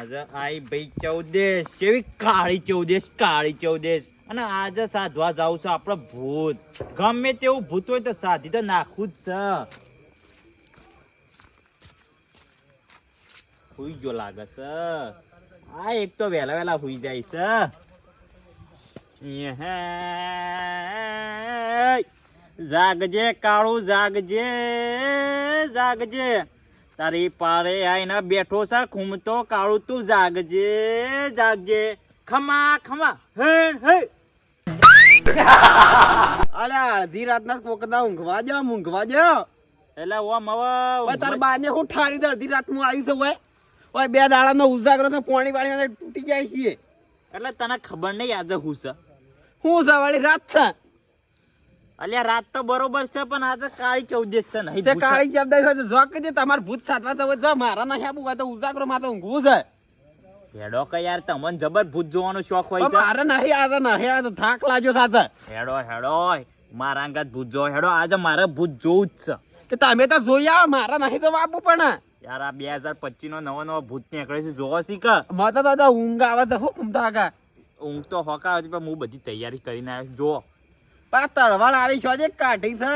આજે આઈ ભાઈ ચૌદેશ જેવી કાળી ચૌદેશ અને આજે સાધવા જાવ છે આપડે ભૂત ગમે તેવું ભૂત હોય તો સાધી તો નાખવું જ છે. હુઈ જો લાગે છે આ એક તો વેલા હુઈ જાય છે. જાગજે કાળું જાગજે તારી પાળે આઈને બેઠો છે ઘૂમતો કાળું તું જાગજે ખમા હે અલ્યા અડધી રાતના કોકદા ઊંઘવા જો એટલે ઓમ હવે તાર બાને હું ઠારી અડધી રાત હું આવી છું ઓય બે દાડાનો ઉજાગરો તો પાણી વાળી તૂટી જાય છે. એટલે તને ખબર નહીં આજે હું છે વાળી રાત છે. અલ્યા રાત તો બરોબર છે પણ આજે કાળી ચૌદેશ છે નહીં તે કાળી ચૌદેશ હોય તો જો કે તમાર ભૂત સાધવા તો જો મારા ના આબુ હોય તો ઉજાગરો માં તો ઊંઘવું છે. હેડો કે યાર તમને જબર ભૂત જોવાનો શોખ હોય છે. મારે નહીં આ તો થાક લાગ્યો સાથે. હેડો મારા અંગાત ભૂત જો હેડો આજે મારે ભૂત જોવું જ છે. તમે તો જોઈ આવો મારા નહીં તો બાપુ પણ યાર આ 2025 નો નવો ભૂત નીકળે છે જોવો શીખા માતા દાદા ઊંઘ આવે તો હું ઘૂમતા કા ઊંઘ તો હોકા આવતી પણ હું બધી તૈયારી કરીને આવ્યો જો પા તળવાળ આવી છો જે કાઢી છે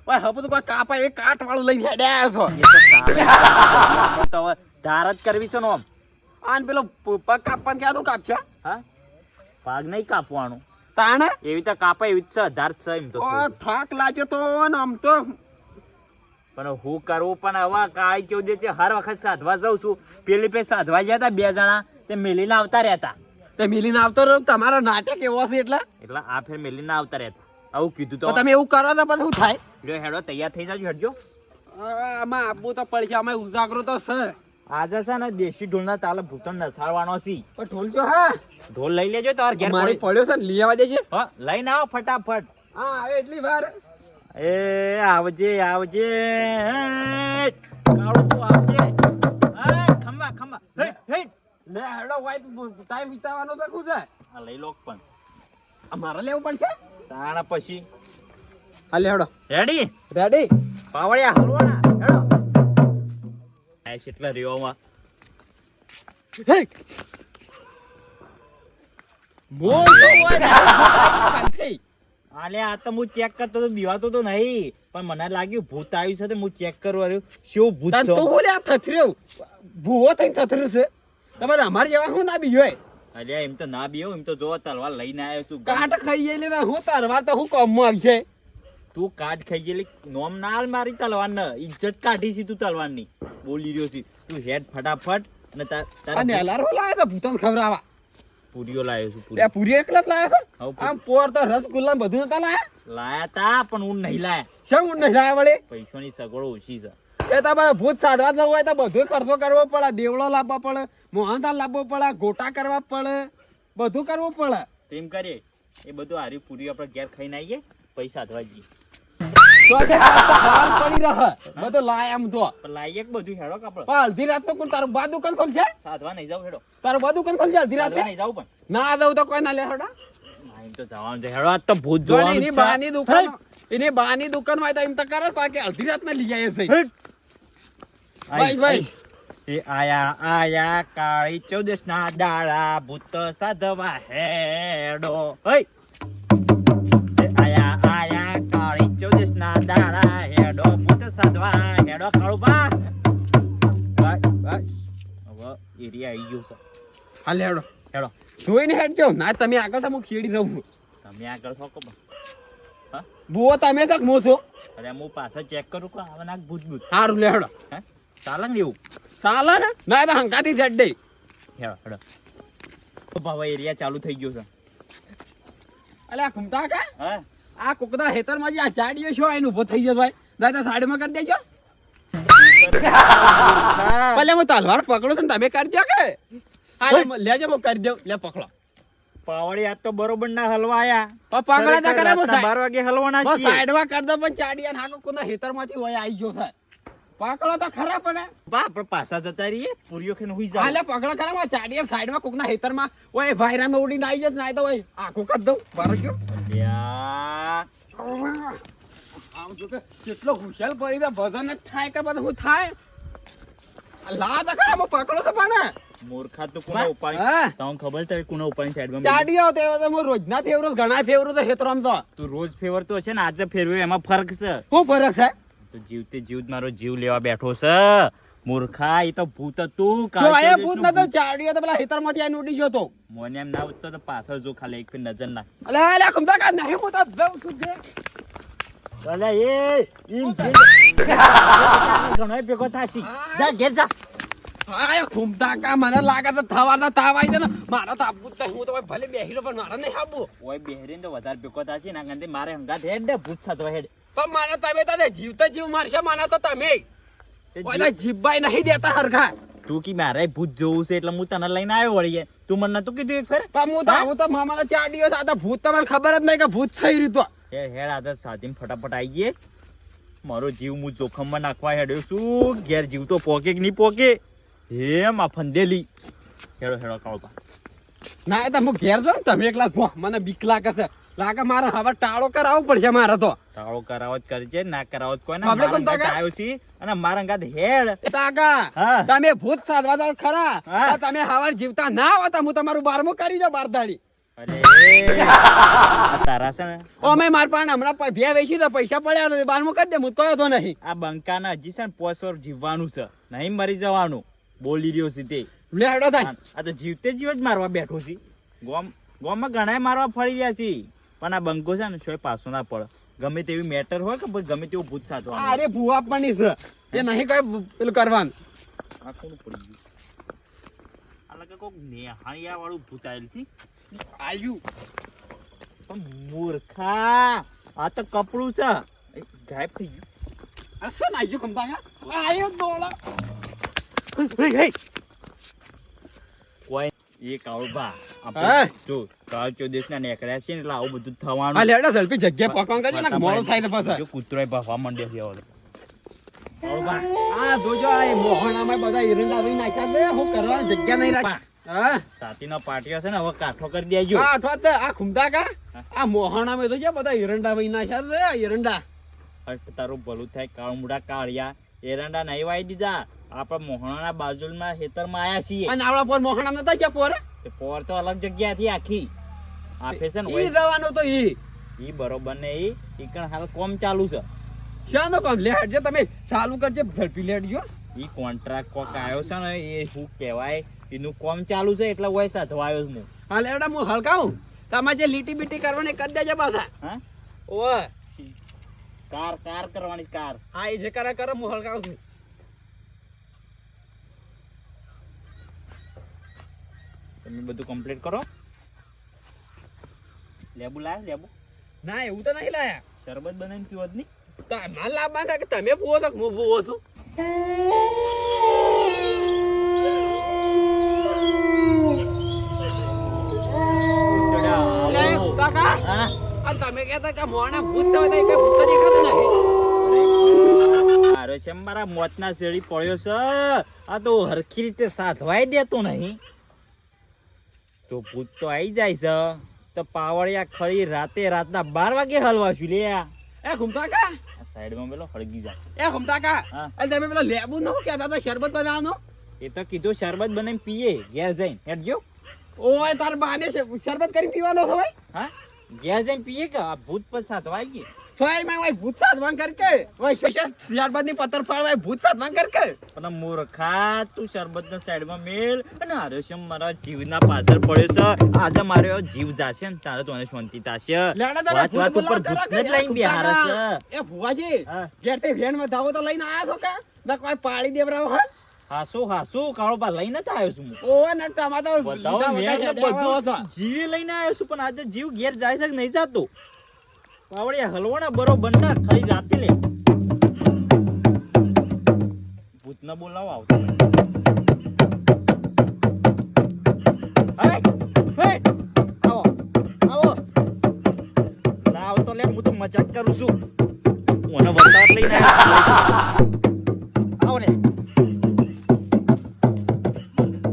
ઓય હવે તો કોઈ કાપા એ કાટ વાળું લઈને હેડ્યા છો એ તો સારું તો હવે ધાર જ કરવી છે નો આન પેલો પગ કાપવાનું ક્યાં કાપશે હા ભાગ નહીં કાપવાનું તાણે એવી તો કાપા એવી જ છે ધાર છે એમ તો થાક લાગ્યો તો આમ તો પણ હું કરવું પણ હવે કાળી ચૌદેશ છે હર વખત સાધવા જાઉં છું પેલી પે સાધવા ગયા હતા બે જણા તે મેલીને આવતા રહેતા તે મિલીને આવતો રહ્યો તમારો નાટક એવો છે એટલે આ ફેર મેલીને આવતા રહેતા આવું કીધું તો તમે એવું કરો તો પછી શું થાય હેડો તૈયાર થઈ જાજો હેડજો આમાં આપવું તો પડશે અમે ઉજાગરો તો છે આજે છે ને દેશી ઢોલના તાલે ભૂતન નસાડવાનો છે પણ ઢોલ જો હા ઢોલ લઈ લેજો તમારે ઘેર મારી પડ્યો છે લઈ આવવા દેજે હા લઈને આવો ફટાફટ હા આવે એટલી વાર એ આવજે કાળો તું આવજે ખંભા હે લે હેડો વાય ટાઈમ વિતાવાનો છે શું છે આ લઈ લો પણ અમારે લેવું પડશે તાણા પછી હાલે હેડો રેડી પાવળિયા હલવાના હેડો આ કેટલા રેવામાં હે બોલ તો વાય આલે આ તો હું ચેક કરતો તો બીવાતો તો નહીં પણ મને લાગ્યું ભૂત આવ્યું છે તો હું ચેક કરવા રહ્યો શું ભૂત છે તો હું લે થથર્યો ભૂવો થઈને થથર્યું છે તમારે અમાર જેવા હું ના બીજો અલ્યા એમ તો ના બીયો એમ તો જો તલવાર લઈને આવ્યો છું કાટ ખાઈ ગયેલી ને હું તલવાર તો હું કામમાં આવશે તું કાટ ખાઈ ગયેલી નોમ નાલ મારી તલવાર ને ઇજ્જત કાઢી છે તું તલવાર ની બોલી રહ્યો છે તું હેડ ફટાફટ અને અને અલારો લાયા તો ભૂતન ખવરાવા પૂરીઓ લાવ્યો છું પૂરી એકલા જ લાયા છે આમ પોર તો રસગુલ્લા બધું નતા લાયા તા પણ હું નહીં લાયા શેમ હું નહીં લાયા વળી પૈસાની સગવડ ઓછી છે એ તમારે ભૂત સાધવા જવું હોય તો બધું ખર્ચો કરવો પડે દેવળો લાવવા પડે મોહનથાળ લાવવો પડે ગોટા કરવા પડે બધું કરવું પડે તેમ કરીએ એ બધું હારી પૂરી આપણે ઘેર ખાઈને આવીએ પૈસા ધવા જઈએ પડી રહે બધું લાય એમ તો લાવીએ બધું હેડો કાપડ પણ અડધી રાત તો કોણ તારું બા દુકાન ખોલશે સાધવા નહીં જાવ હેડો તારું બા દુકાન ખોલશે અડધી રાત નહીં જાવ પણ ના જાવ તો કોઈ ના લે હેડો એમ તો જવાનું છે હેડો આ તો ભૂત જોવાનું એની બાની દુકાન એની બાની દુકાન માં તો એમ તો કરે બાકી અડધી રાત ના લઈ જાય છે ભાઈ એ આયા કાળી ચૌદશ ના દાડા ભૂત સાધવા હેડો આયા કાળી ચૌદશ ના દાડા હેડો ભૂત સાધવા હેડો કાળું બા હવે એરિયા આવી ગયો છે હાલે હેડો હેડો જોઈને હેડજો ના તમે આગળ તો હું ખેડી રહું તમે આગળ થોકો બુઓ તમે તક મો છો અરે હું પાછળ ચેક કરું કે આવે નાક ભૂત સારું લે હેડો હે ચાલે ને એવું ચાલે ને ના તો હંકાતી જડ દે હેડો ભાવ એરિયા ચાલુ થઈ ગયો છે અલ્યા ઘૂમતા કા હા આ કુકડા હેતર માં જે આ ચાડીઓ છો એનું ઉભો થઈ ગયો ભાઈ ના તો સાઈડ માં કરી દેજો ભલે હું તલવાર પકડું છું તમે કરજો કે હા લેજો હું કરી દઉં લે પકડો પાવડી આજ તો બરોબર ના હલવા આયા પકડા તા કરે 12 વાગે હલવાના છે સાઈડ માં કરી દો પણ ચાડીયા નાકો કોના હેતર માંથી હોય આવી ગયો છે પકડો તો ખરા પડે બા પણ પાછા જતા રહીએ પૂરીઓ ખેન હુઈ જાવ હાલે પકડો ખરા માં ચાડીયા સાઈડ માં કોકના હેતર માં ઓય ભાઈરા નો ઉડીને આવી જત ના તો ઓય આખો કર દઉં બાર ગયો લ્યા આમ જો કે કેટલો હુશિયાર પડી દે ભજન જ થાય કે બધું થાય લા તો ખરા હું પકડો તો પણ મૂર્ખા તો કોને ઉપાડી હા તમને ખબર છે કોને ઉપાડી સાઈડમાં ચાડીઓ તે તો હું રોજના ફેવરો ઘણા ફેવરો તો હેતરામ તો તું રોજ ફેવર તો હશે ને આજે ફેરવ્યો એમાં ફરક છે શું ફરક છે તો જીવતે જીવ મારો જીવ લેવા બેઠો છે મૂર્ખા એ તો ભૂત હતું જો આયા ભૂત નતો ચાડીઓ તો પેલા હેતરમાંથી આઈને ઉડી ગયો તો મને એમ ના ઉઠતો તો પાછળ જો ખાલી એક ફેર નજર નાખ અલે અલે ખમતા કા નહીં હું તો જઉં છું જે અલે એ ઈમ ઘણો ભેગો થાશી જા ઘેર જા આયા ખમતા કા મને લાગે તો થવાના તાવ આવી છે ને મારા તો આપવું જ નહીં હું તો ભાઈ ભલે બેહીલો પણ મારા નહીં આપવું ઓય બેહરીને તો વધારે ભેગો થાશી ના ગંદે મારે હંગાત હેડ ને ભૂત સાતો હેડ પણ મારા તમે તો જીવતા જીવ મારશે માના તો તમે ઓલા જીવબાઈ નહીં દેતા હરખા તું કી મારે ભૂત જોવું છે એટલે હું તને લઈને આવ્યો વળી તું મને નતું કીધું એક ફેર પણ હું તો આવું તો મામાના ચાડીઓ સાથે ભૂત તમને ખબર જ નહીં કે ભૂત થઈ રહ્યું તો હેડ હેડ આદર સાધીને ફટાફટ આવી ગયે મારો જીવ હું જોખમમાં નાખવા હેડ્યો શું ઘેર જીવ તો પોકે કે નહીં પોકે હે માં ફંદેલી હેડો હેડો કાળપા ના એ તો હું ઘેર જાઉં ને તમે એકલા છો મને બીક લાગે છે લાગે મારે હવે ટાળો કરાવવો પડશે મારે તો તાળો કરાવો જ કરજે ના કરાવો જ કોઈ આપણે કોણ તાકા? આવ્યો છે અને મારા અંગાત હેડ એ તાકા હા. તમે ભૂત સાધવા જાવ ખરા હા. તો તમે હવાર જીવતા ના હો તો હું તમારું બારમું કરી દઉં બારદાડી અરે આ તારા છે ને અમે માર પાસે હમણાં ભે વેચી તો પૈસા પડ્યા તો બારમું કરી દે હું તો તો નહીં આ બંકાના હજી છે ને 5 વર્ષ જીવવાનું છે નહીં મરી જવાનું બોલી રહ્યો છે તે લેડો થાય આ તો જીવતે જીવ જ મારવા બેઠો છે ગોમમાં ઘણાય મારવા ફરી રહ્યા છે પણ આ બંકો છે ને છોય પાછો ના પડે ગમે તેવી મેટર હોય કે પછી ગમે તેવું ભૂત સાધવાનું અરે ભૂવા પણ છે એ નહીં કઈ પેલું કરવાનું આ કોણ પડી ગયું આ લાગે કોક નેહાળિયા વાળું ભૂત આયેલું છે આયુ પણ મૂર્ખા આ તો કપડું છે એ ગાયબ થઈ ગયું આ શું નાખ્યું કમતા આયો દોડા કોઈ એ કાળભા હા. આપણે જો કાળ ચોદેશ ના નેકળ્યા છે ને એટલે આવું બધું થવાનું આ લેડો ઝડપી જગ્યા પકવાન કરજો ને મોડો થાય તો પાછા જો કૂતરોય ભફવા માંડ્યો છે હવે કાળભા આ જોજો આ મોહણામાં બધા ઈરંડા ભાઈ નાખ્યા છે હું કરવાની જગ્યા નહીં રાખી હા સાતીનો પાટિયો છે ને હવે કાઠો કરી દેજો આ અઠવા તો આ ખુમતા કા આ મોહણામાં તો છે બધા ઈરંડા ભાઈ નાખ્યા છે ઈરંડા હટ તારું ભલું થાય કાળમુડા કાળિયા એરંડા નહીં વાઈ દીધા આપણા મોહણાના બાજુમાં ખેતરમાં આયા છીએ અને આવડા પર મોહણામાં નતા ક્યાં પોર તે પોર તો અલગ જગ્યાથી આખી આપે છે ને ઈ જવાનું તો ઈ ઈ બરોબર ને ઈ કણ હાલ કોમ ચાલુ છે શાનો કામ લેટ જે તમે ચાલુ કરજે ઝડપી લેટજો ઈ કોન્ટ્રાક્ટ કોક આવ્યો છે ને એ શું કહેવાય એનું કોમ ચાલુ છે એટલે વય સાધવા આવ્યો છું હું હા લેડા હું હલકાવું તમારે જે લીટી બીટી કરવાની કરી દેજો પાછા હા ઓય કાર કરવાની કાર હા એ જે કરે કરે હું હલકાવું છું તમે બધું કમ્પ્લીટ કરો લેબુ લાવ લેબુ ના એવું તો નહીં લાયા શરબત બનાવીને પીવો જ નહીં તમારે લાભ કે તમે પૂવો તો હું પૂવો છું લે, કાકા હા આ તમે કહેતા કે મોણા ભૂત થવા તો કઈ ભૂત દેખાતું નહીં મારો છે મારા મોતના શેડી પડ્યો છે આ તો હરખી રીતે સાધવાય દેતો નહીં તો ભૂત તો આવી જાય છે તો પાવડિયા ખરી રાતના 12 વાગે હલવાશું લે આ એ ઘૂમતા કા સાઈડમાં પેલો હળગી જાય એ ઘૂમતા કા હા. અને તમે પેલો લેબુ નો કહેતા હતા શરબત બનાવવાનો એ તો કીધું શરબત બનાવીને પીએ ઘેર જઈને હેડજો ઓય તાર બાને શરબત કરી પીવાનો છે ભાઈ હા ઘેર જઈને પીએ કે આ ભૂત પર સાધવા આવીએ સોય માં ભાઈ ભૂત સાધવાન કર કે ભાઈ શરબત ની પત્તર ફાળ ભાઈ ભૂત સાધવાન કર કે પણ મૂર્ખા તું શરબતના સાઈડમાં મેલ અને હરેશમ મારા જીવના પાછળ પડ્યો છે આજે મારો જીવ જાશે ને તારે તો મને શાંતિ થાશે લેડા તારા વાત વાત ભૂત ઉપર બોલાવા ભૂતને જ લઈને બેહારે છે એ ભુવાજી હા. ઘેર થી વેણ માં ધાવો તો લઈને આયા છો કા ના કોઈ પાળી દેવરાવો હા હાસુ કાળોબા લઈને જ આવ્યો છું હું ઓય ને ટમાટો બતાવો મેં તો બધું જીવે લઈને આવ્યો છું પણ આજે જીવ ઘેર જાય છે કે નહીં જાતો પાવડિયા હલવાના બરોબર ના ખાલી રાતે લે ભૂતને બોલાવો આવતો નહીં. હે, હે, આવો ના આવતો લે હું તો મજાક કરું છું મને વરસાદ લઈને આવો લે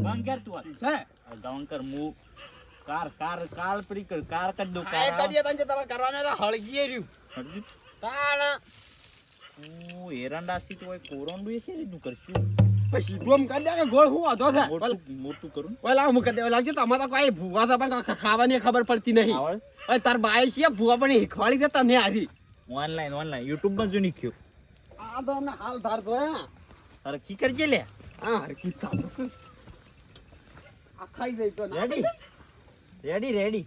બંગર તું હે ગાઉન્ટર મુ કાર પડી કર કાર કર દો આ કરીએ તને જે તમારે કરવાના હતા હળગીએ રહ્યું તાણ ઓ એરંડા સી તો કોરોન છે ને તું કરશું પછી સીધું આમ કરી દે કે ગોળ હું હતો છે મોટું કરું ઓલા હું કરી દે લાગજો તમારે તો કોઈ ભૂવા તો પણ ખાવાની ખબર પડતી નહીં આવડ હવે તાર બાય છે ભૂવા પણ શીખવાડી દે તને હારી ઓનલાઈન યુટ્યુબ માં જો નીખ્યો આ તો અમને હાલ ધાર તો હે અરે કી કરજે લે હા હરકી ચાલો આ ખાઈ જઈ તો રેડી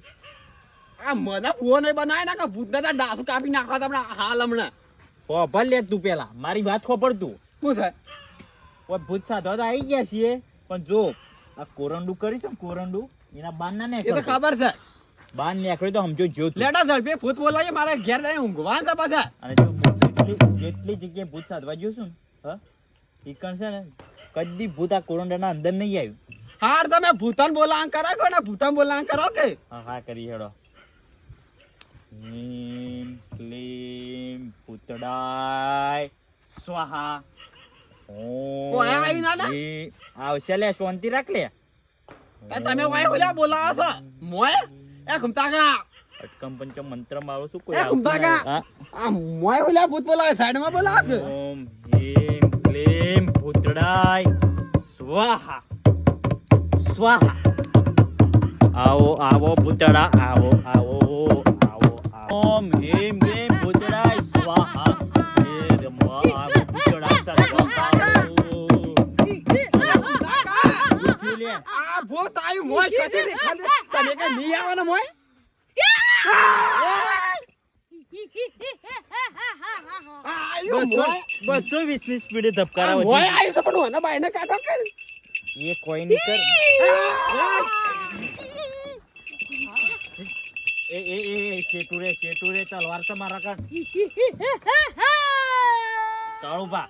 આ મને ભૂવો નહીં બનાવે ને કે ભૂતને તો ડાસુ કાપી નાખવા તમને હાલ હમણાં ખબર લે તું પેલા મારી વાત ખબર તું શું છે ઓય ભૂત સાધવા તો આવી ગયા છીએ પણ જો આ કોરંડું કરી છે ને કોરંડું એના બાન ના ને એ તો ખબર છે બાન નીકળ્યો તો સમજો જો તું. લેડા ઝડપે ભૂત બોલાય મારા ઘેર લઈને ઊંઘવા ને બધા અને જો જેટલી જગ્યાએ ભૂત સાધવા જોશું ને ઈકણ છે ને કદી ભૂત આ કોરંડાના અંદર નહીં આવ્યું હાર તમે ભૂતાન બોલાણ કરો કે ને ભૂતાન બોલાણ કરો કે હા કરી હેડો ह्रीं क्लीं पुतडाय स्वाहा કોઈ આવી ના ના આવશે લે શાંતિ રાખ લે કે તમે વાય ઓલા બોલાવો છો મોય એ ઘમતા કા અટકમ પંચ મંત્ર મારો શું એ કોઈ ઘમતા કા આ મોય ઓલા ભૂત બોલાવે સાઈડ માં બોલાવ કે ઓમ ह्रीं क्लीं पुतडाय स्वाहा स्वाहा आओ आओ पुतड़ा आओ आओ ओम ह्रीं क्लीं पुतडाय स्वाहा हे रमवा आओ पुतड़ा सर्वगा આ ભૂત આયુ મોય છતી રે ખાલી તમે કે ની આવવાનો મોય આયુ મોય 220 ની સ્પીડે ધબકારા મોય આયુ તો પણ ઓના બાયને કાઢો કે ये कोई नहीं कर ए शेटू रे तलवार से मारा कर કાળુબા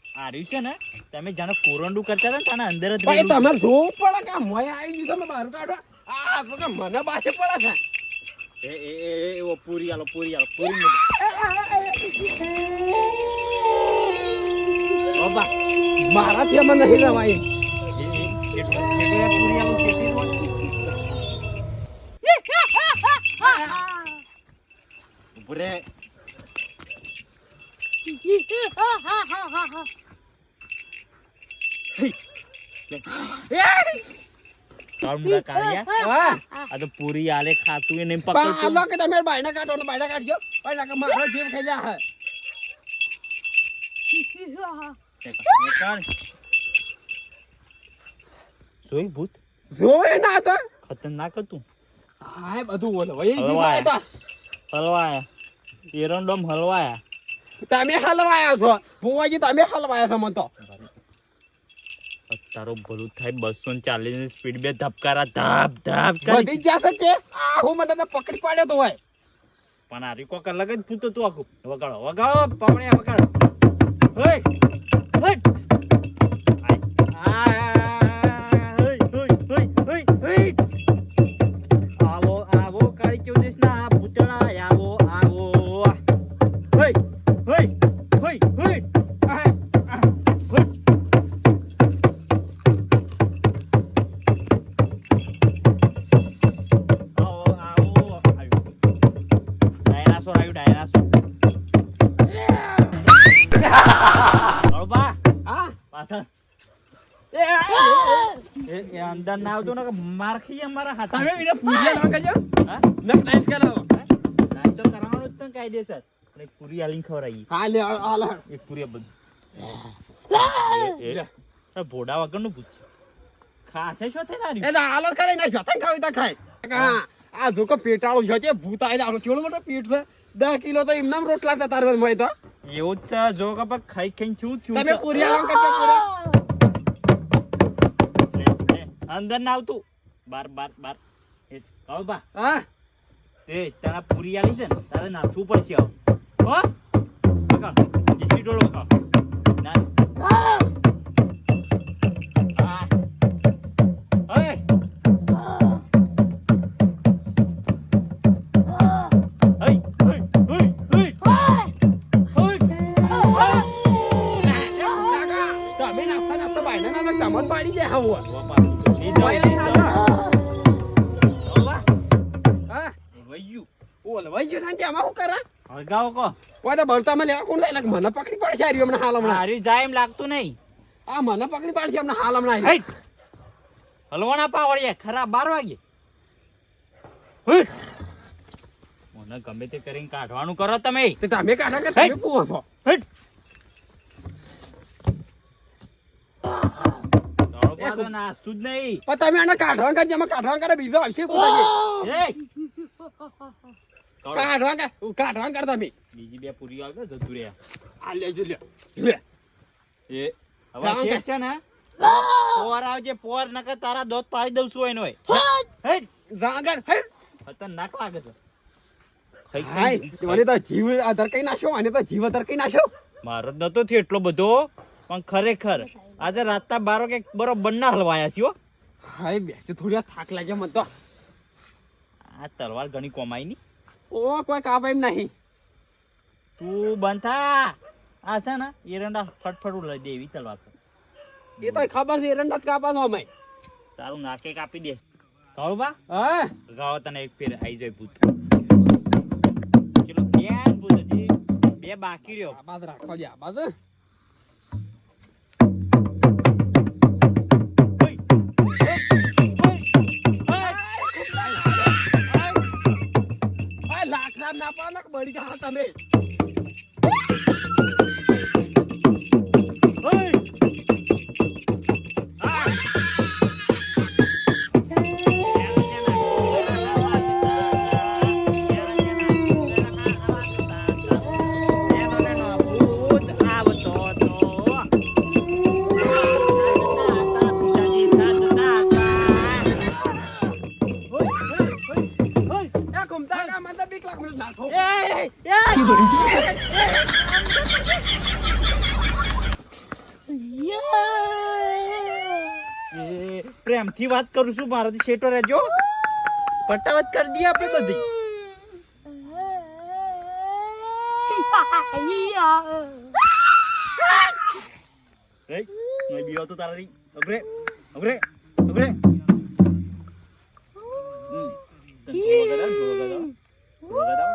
આ રહ્યું છે ને તમે જાણે કોરંડું કરતા હતા ને અંદર જ ભાઈ રહેલું. તમે જોવું પડે કે મોય આવી ગયું તમે બહાર કાઢો આ તો કે મને બાસે પડે છે એ ઓ પૂરી આલો પૂરી બાબા મારાથી અમે નહીં રવાય પૂરી આલો શેટી ઉભરે કાળુંડા કાળિયા આ તો પૂરી આલે ખાતું એ નહીં પકડતું આલો કે તમે બાયને કાઢો ને બાયને કાઢજો ભાઈ કે મારો જીવ ખાઈ જા હે જોઈ ભૂત જોવે ના તો ખતરનાક હતું હાય બધું બોલો ભાઈ હલવાયા એરંડોમ હલવાયા તમે હલવાયા છો ભુવાજી તમે હલવાયા છો મન તો તારો ભલું થાય 240 ની સ્પીડ બે ધબકારા ધબ ધબ વધી જશે તે આ હું મને તો પકડી પાડ્યો તો હોય પણ આ રીકો કર લગે ભૂત તું આખું વગાડો પાવણિયા વગાડો ઓય હટ આવો કાળી ચૌદશ ના ભૂતળા આવો અંદર ના આવતો ને માર ખાઈ અમારા હાથ તમે એને પૂરી આલો કરજો હા નક નાઈટ કરાવો નાસ્તો કરાવવાનો જ છે ને કાયદેસર પણ એક પૂરી આલીને ખવડાવી હા લે આલો એક પૂરી બધું ભોડા વગર નું પૂછ ખાસે શું થઈ એ તો આલો કરે ના જતા ખાવી તા ખાય હા આ જોકો પેટાળો છે તે ભૂત આઈ આલો કેવડો મોટો પેટ છે 10 કિલો તો એમનામ રોટલા તા તાર મોય તો એવું જ છે જો કે ખાઈ ખાઈ શું થયું તમે પૂરી આલો કરજો પૂરા અંદર ના આવતું બાર એ કહો બા હા તે તારા પૂરી આલી છે ને તારે નાસવું પડશે હો બકા દેશી ડોળો કા નાસ ઓય તમે નાસ્તા બાયના ના તમને પાડી જાય હાવ મને પકડી પડશે હારી હમણાં હાલ હમણાં હારી જાય એમ લાગતું નહીં આ મને પકડી પાડશે હમણાં હાલ હમણાં હેટ. હલવાના પાવડિયા ખરા 12 વાગે હેટ. મને ગમે તે કરીને કાઢવાનું કરો તમે તો તમે કાઢા કે તમે પૂવો છો હેટ. દોડો પાડો નાસ્તું જ નહીં પણ તમે આને કાઢવા કરજો એમાં કાઢવા કરે બીજો આવશે પોતાને એ કાઢવા કર તમે બીજી બે પૂરી આવશે જતું રહ્યા આ લેજો લે લે એ હવે શેઠ છે ને પોર આવજે પોર નકર તારા દોત પાડી દઉં છું એનો હેટ. જાગર હે ખતરનાક લાગે છે હાય મને તો જીવ આધાર કઈ નાખ્યો અને તો જીવ આધાર કઈ નાખ્યો મારો જ નતો થયો એટલો બધો પણ ખરેખર આજે રાતના 12 વાગે બરોબર ના હલવાયા છે હો. હાય બે તો થોડી થાક લાગે મને તો આ તલવાર ઘણી કોમાઈ ની ઓ કોઈ કાપ એમ નહીં તું બંધ થા આ છે ને એરંડા ફટફટ લઈ દે એવી તલવાર છે એ તો ખબર છે એરંડા જ કાપવાનો અમે તારું નાકે કાપી દે કાળુબા હા ગાવ તને એક ફેર આઈ જાય ભૂત ચલો ક્યાં ભૂત હજી બે બાકી રહ્યો આ બાદ રાખો જા બાદ લાકડા ના પાડો કે બળી જા તમે એ ઘૂમતા કા મને તો બીક લાગે મને નાખો પ્રેમથી વાત કરું છું મારાથી શેટો રહેજો પટાવત કરી દઈએ આપણે બધી નહીં બીવો તો તારાથી અગરે અગરે અગરે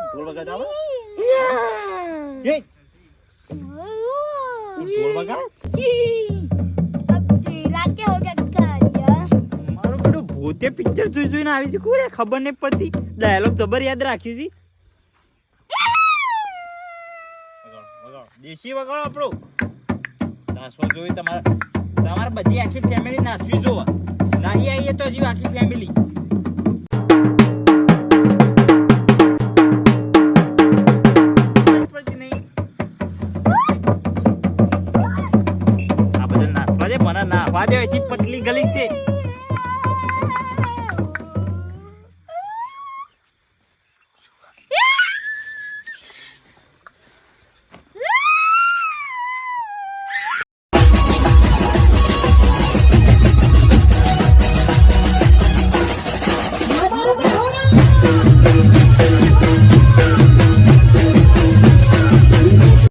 ઢોલ વગાડાવ મારું બેટું ભૂતે પિક્ચર જોઈને આવી છે કોઈ ખબર નહીં પડતી ડાયલોગ જબર યાદ રાખી હતી દેશી વગાડો આપણો નાસવા જોઈએ તમારે બધી આખી ફેમિલી નાસવી જોવા નાહી આવીએ તો હજી આખી ફેમિલી આ બધા નાસવા દે મને નાહવા દે અહીંથી પટલી ગલી છે